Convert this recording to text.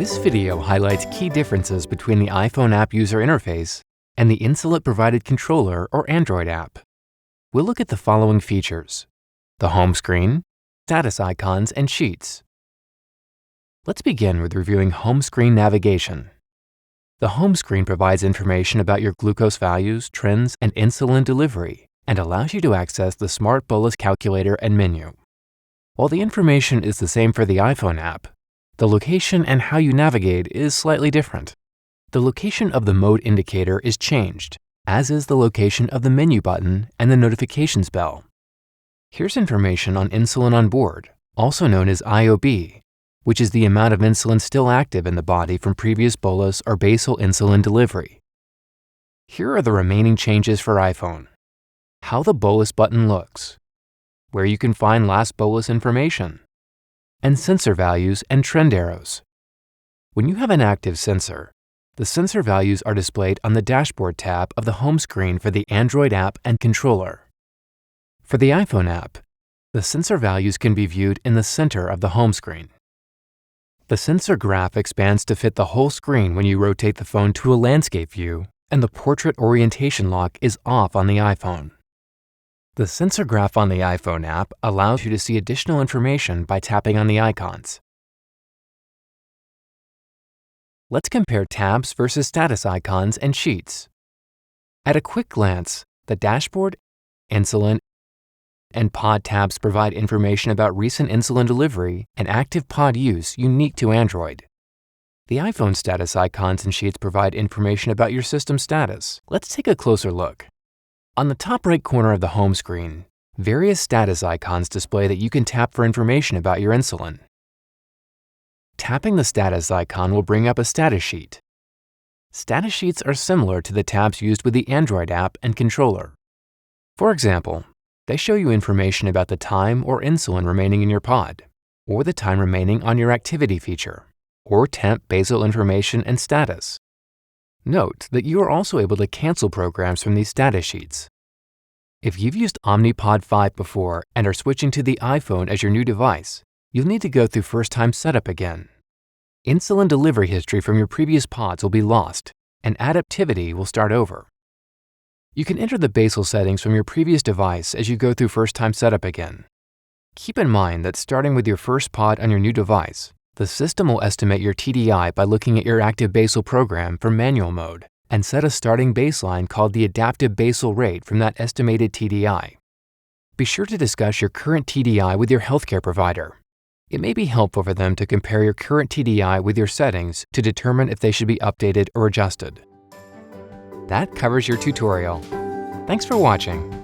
This video highlights key differences between the iPhone app user interface and the Insulet-provided controller or Android app. We'll look at the following features: the home screen, status icons, and sheets. Let's begin with reviewing home screen navigation. The home screen provides information about your glucose values, trends, and insulin delivery, and allows you to access the Smart Bolus calculator and menu. While the information is the same for the iPhone app, the location and how you navigate is slightly different. The location of the mode indicator is changed, as is the location of the menu button and the notifications bell. Here's information on insulin on board, also known as IOB, which is the amount of insulin still active in the body from previous bolus or basal insulin delivery. Here are the remaining changes for iPhone: how the bolus button looks, where you can find last bolus information, and sensor values and trend arrows. When you have an active sensor, the sensor values are displayed on the Dashboard tab of the home screen for the Android app and controller. For the iPhone app, the sensor values can be viewed in the center of the home screen. The sensor graph expands to fit the whole screen when you rotate the phone to a landscape view, and the portrait orientation lock is off on the iPhone. The sensor graph on the iPhone app allows you to see additional information by tapping on the icons. Let's compare tabs versus status icons and sheets. At a quick glance, the Dashboard, Insulin, and Pod tabs provide information about recent insulin delivery and active pod use unique to Android. The iPhone status icons and sheets provide information about your system status. Let's take a closer look. On the top right corner of the home screen, various status icons display that you can tap for information about your insulin. Tapping the status icon will bring up a status sheet. Status sheets are similar to the tabs used with the Android app and controller. For example, they show you information about the time or insulin remaining in your pod, or the time remaining on your activity feature, or temp basal information and status. Note that you are also able to cancel programs from these status sheets. If you've used Omnipod 5 before and are switching to the iPhone as your new device, you'll need to go through first-time setup again. Insulin delivery history from your previous pods will be lost, and adaptivity will start over. You can enter the basal settings from your previous device as you go through first-time setup again. Keep in mind that starting with your first pod on your new device, the system will estimate your TDI by looking at your active basal program from manual mode and set a starting baseline called the Adaptive Basal Rate from that estimated TDI. Be sure to discuss your current TDI with your healthcare provider. It may be helpful for them to compare your current TDI with your settings to determine if they should be updated or adjusted. That covers your tutorial. Thanks for watching.